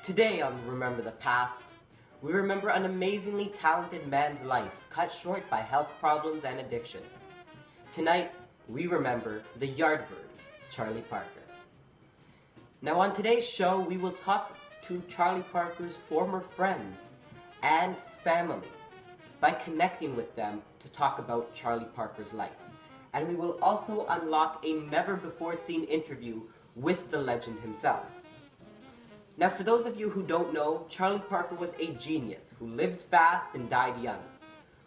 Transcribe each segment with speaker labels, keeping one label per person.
Speaker 1: Today on Remember the Past, we remember an amazingly talented man's life cut short by health problems and addiction. Tonight, we remember the Yardbird, Charlie Parker. Now on today's show, we will talk to Charlie Parker's former friends and family by connecting with them to talk about Charlie Parker's life. And we will also unlock a never-before-seen interview with the legend himself. Now, for those of you who don't know, Charlie Parker was a genius who lived fast and died young,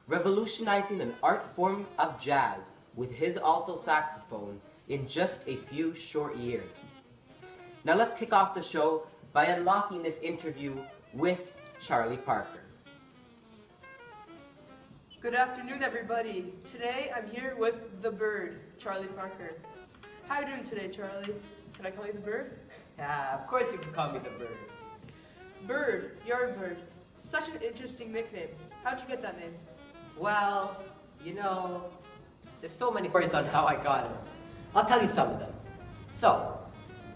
Speaker 1: revolutionizing an art form of jazz with his alto saxophone in just a few short years. Now let's kick off the show by unlocking this interview with Charlie Parker.
Speaker 2: Good afternoon, everybody. Today I'm here with the bird, Charlie Parker. How are you doing today, Charlie? Can I call you the bird?
Speaker 1: Of course you can call me the bird.
Speaker 2: Bird, Yardbird. Such an interesting nickname. How'd you get that name?
Speaker 1: Well, there's so many stories on how I got it. I'll tell you some of them. So,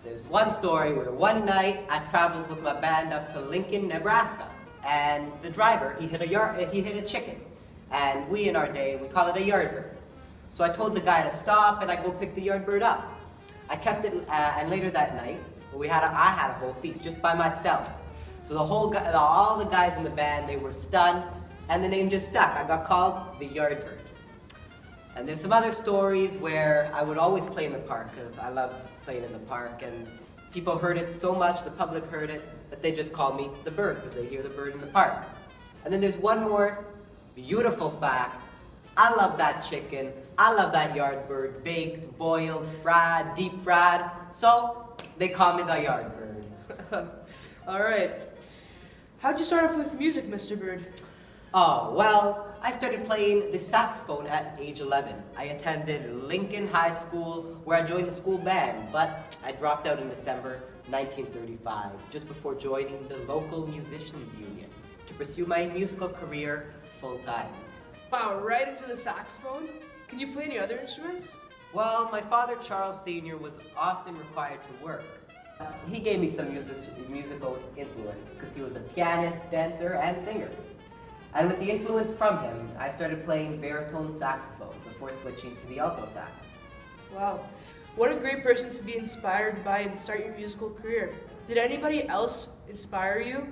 Speaker 1: there's one story where one night I traveled with my band up to Lincoln, Nebraska, and the driver, he hit a chicken, and we in our day, we call it a yardbird. So I told the guy to stop, and I go pick the yardbird up. I kept it, and later that night, I had a whole feast just by myself. So all the guys in the band, they were stunned, and the name just stuck. I got called the Yardbird. And there's some other stories where I would always play in the park, because I love playing in the park, and people heard it so much, the public heard it, that they just call me the bird, because they hear the bird in the park. And then there's one more beautiful fact. I love that chicken. I love that Yardbird, baked, boiled, fried, deep fried. So they call me the Yardbird.
Speaker 2: All right. How'd you start off with music, Mr. Bird?
Speaker 1: Oh, well, I started playing the saxophone at age 11. I attended Lincoln High School, where I joined the school band, but I dropped out in December 1935, just before joining the local musicians union to pursue my musical career full-time.
Speaker 2: Wow, right into the saxophone? Can you play any other instruments?
Speaker 1: Well, my father, Charles Sr., was often required to work. He gave me some musical influence because he was a pianist, dancer, and singer. And with the influence from him, I started playing baritone saxophone before switching to the alto sax.
Speaker 2: Wow. What a great person to be inspired by and start your musical career. Did anybody else inspire you?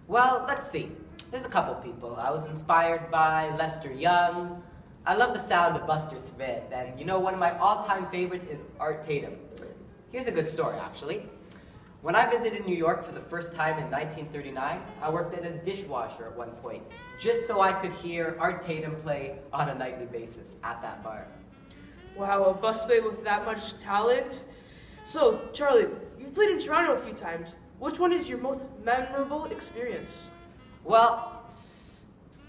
Speaker 1: Well, let's see. There's a couple people. I was inspired by Lester Young. I love the sound of Buster Smith. And one of my all-time favorites is Art Tatum. Here's a good story, actually. When I visited New York for the first time in 1939, I worked at a dishwasher at one point, just so I could hear Art Tatum play on a nightly basis at that bar.
Speaker 2: Wow, a busboy with that much talent. So, Charlie, you've played in Toronto a few times. Which one is your most memorable experience?
Speaker 1: Well,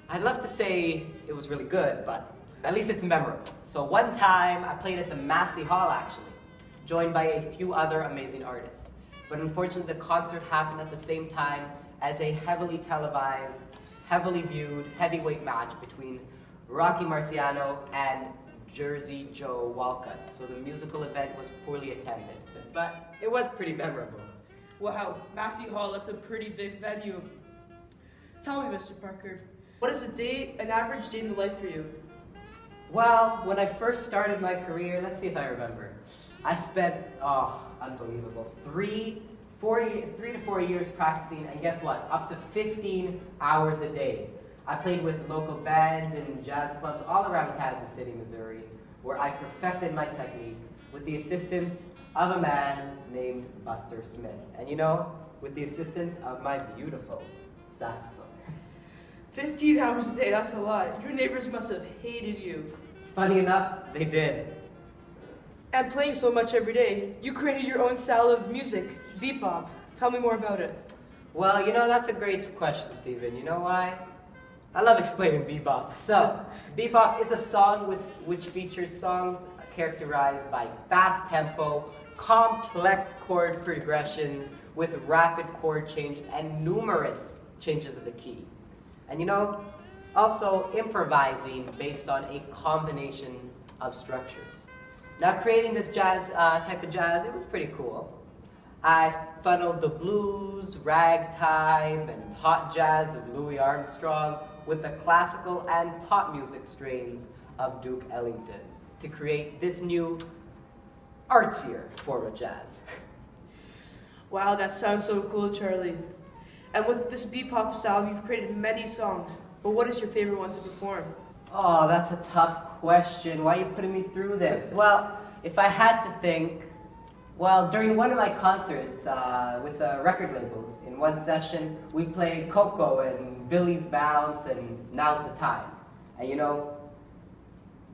Speaker 1: I'd love to say it was really good, but at least it's memorable. So one time, I played at the Massey Hall, actually, joined by a few other amazing artists. But unfortunately, the concert happened at the same time as a heavily televised, heavily viewed heavyweight match between Rocky Marciano and Jersey Joe Walcott. So the musical event was poorly attended, but it was pretty memorable.
Speaker 2: Wow, Massey Hall, that's a pretty big venue. Tell me, Mr. Parker, what is an average day in the life for you?
Speaker 1: Well, when I first started my career, let's see if I remember. I spent, unbelievable, 3 to 4 years practicing, and guess what? Up to 15 hours a day. I played with local bands and jazz clubs all around Kansas City, Missouri, where I perfected my technique with the assistance of a man named Buster Smith. And with the assistance of my beautiful saxophone.
Speaker 2: 15 hours a day, that's a lot. Your neighbors must have hated you.
Speaker 1: Funny enough, they did.
Speaker 2: And playing so much every day, you created your own style of music, bebop. Tell me more about it.
Speaker 1: Well, that's a great question, Stephen. You know why? I love explaining bebop. So, bebop is a song which features songs characterized by fast tempo, complex chord progressions with rapid chord changes and numerous changes of the key. And also improvising based on a combination of structures. Now creating this jazz type of jazz, it was pretty cool. I funneled the blues, ragtime, and hot jazz of Louis Armstrong with the classical and pop music strains of Duke Ellington to create this new, artsier form of jazz.
Speaker 2: Wow, that sounds so cool, Charlie. And with this bebop style, you've created many songs. But what is your favorite one to perform?
Speaker 1: Oh, that's a tough question. Why are you putting me through this? Well, if I had to think, well, during one of my concerts with record labels, in one session, we played Coco and Billy's Bounce and Now's the Time. And you know,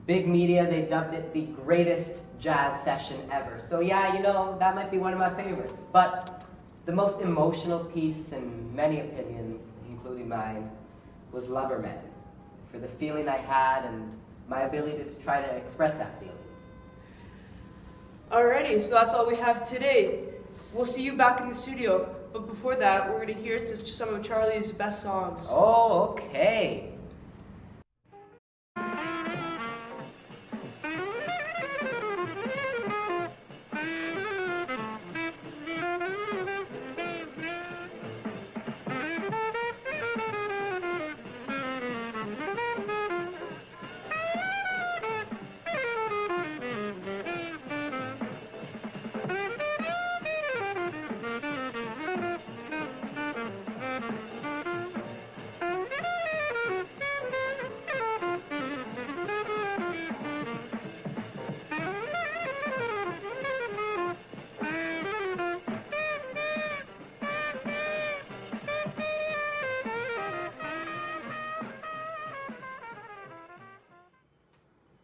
Speaker 1: big media, they dubbed it the greatest jazz session ever. So yeah, you know, that might be one of my favorites. But the most emotional piece, in many opinions, including mine, was Lover Man, for the feeling I had and my ability to try to express that feeling.
Speaker 2: Alrighty, so that's all we have today. We'll see you back in the studio. But before that, we're going to hear some of Charlie's best songs.
Speaker 1: Oh, okay.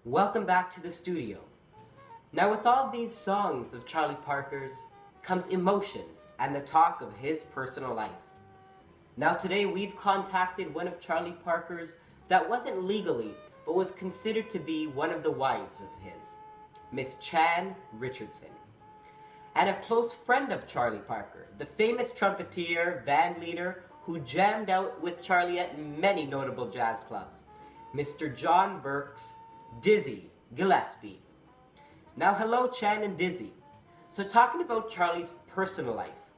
Speaker 1: Welcome back to the studio. Now with all these songs of Charlie Parker's comes emotions and the talk of his personal life. Now today we've contacted one of Charlie Parker's that wasn't legally, but was considered to be one of the wives of his, Miss Chan Richardson. And a close friend of Charlie Parker, the famous trumpeter, band leader, who jammed out with Charlie at many notable jazz clubs, Mr. John Burke's Dizzy Gillespie. Now hello Chan and Dizzy. So talking about Charlie's personal life,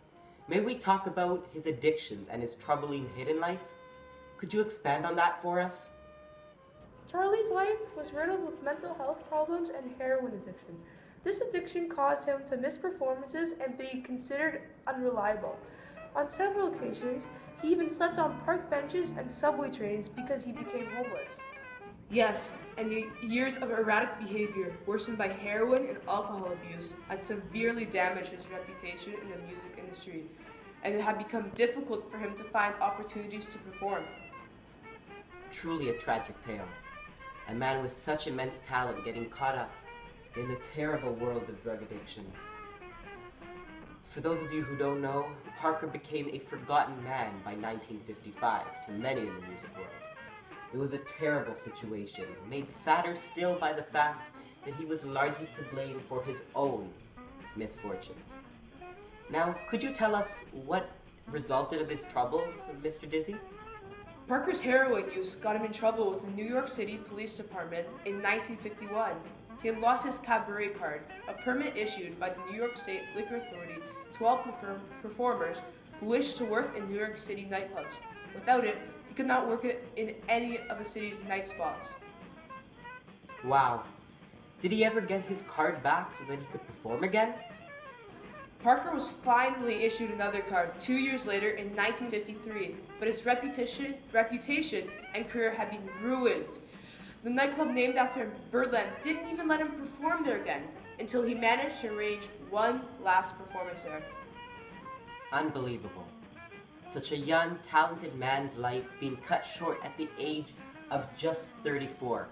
Speaker 1: may we talk about his addictions and his troubling hidden life? Could you expand on that for us?
Speaker 3: Charlie's life was riddled with mental health problems and heroin addiction. This addiction caused him to miss performances and be considered unreliable. On several occasions, he even slept on park benches and subway trains because he became homeless.
Speaker 2: Yes, and the years of erratic behavior, worsened by heroin and alcohol abuse, had severely damaged his reputation in the music industry, and it had become difficult for him to find opportunities to perform.
Speaker 1: Truly a tragic tale. A man with such immense talent getting caught up in the terrible world of drug addiction. For those of you who don't know, Parker became a forgotten man by 1955 to many in the music world. It was a terrible situation, made sadder still by the fact that he was largely to blame for his own misfortunes. Now, could you tell us what resulted of his troubles, Mr. Dizzy?
Speaker 2: Parker's heroin use got him in trouble with the New York City Police Department in 1951. He had lost his cabaret card, a permit issued by the New York State Liquor Authority to all performers who wished to work in New York City nightclubs. Without it, he could not work in any of the city's night spots.
Speaker 1: Wow. Did he ever get his card back so that he could perform again?
Speaker 2: Parker was finally issued another card 2 years later in 1953, but his reputation and career had been ruined. The nightclub named after him, Birdland, didn't even let him perform there again until he managed to arrange one last performance there.
Speaker 1: Unbelievable. Such a young, talented man's life being cut short at the age of just 34.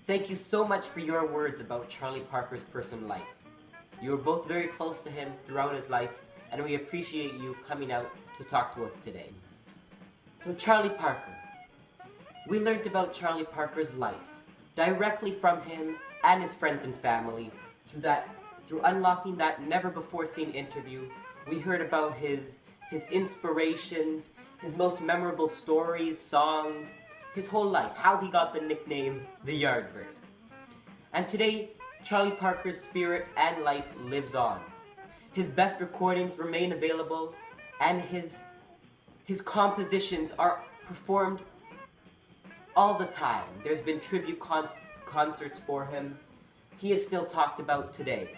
Speaker 1: Thank you so much for your words about Charlie Parker's personal life. You were both very close to him throughout his life, and we appreciate you coming out to talk to us today. So Charlie Parker. We learned about Charlie Parker's life directly from him and his friends and family. Through unlocking that never-before-seen interview, we heard about his inspirations, his most memorable stories, songs, his whole life, how he got the nickname the Yardbird. And today, Charlie Parker's spirit and life lives on. His best recordings remain available, and his compositions are performed all the time. There's been tribute concerts for him. He is still talked about today.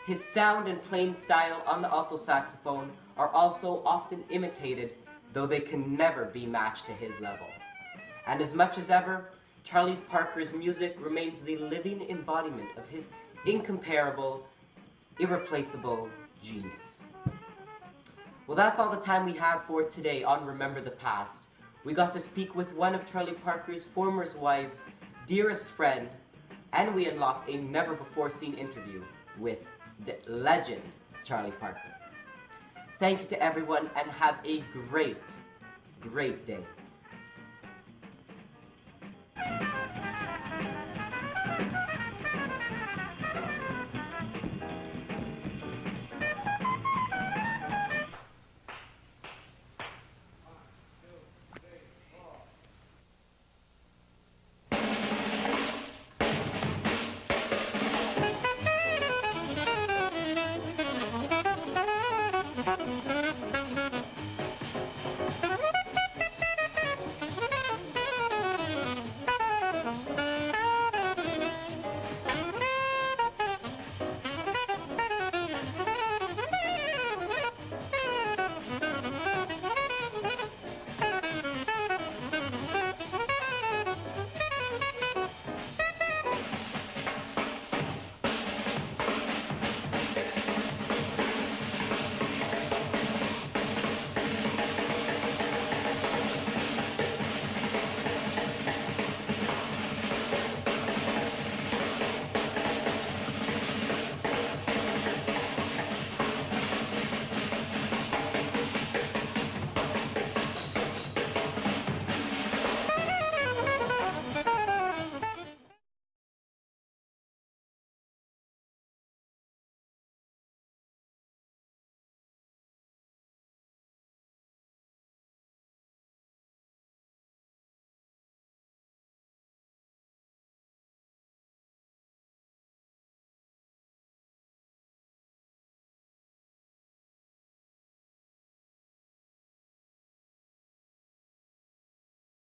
Speaker 1: His sound and playing style on the alto saxophone are also often imitated, though they can never be matched to his level. And as much as ever, Charlie Parker's music remains the living embodiment of his incomparable, irreplaceable genius. Well, that's all the time we have for today on Remember the Past. We got to speak with one of Charlie Parker's former wives, dearest friend, and we unlocked a never-before-seen interview with the legend, Charlie Parker. Thank you to everyone, and have a great, great day.
Speaker 4: Thank you.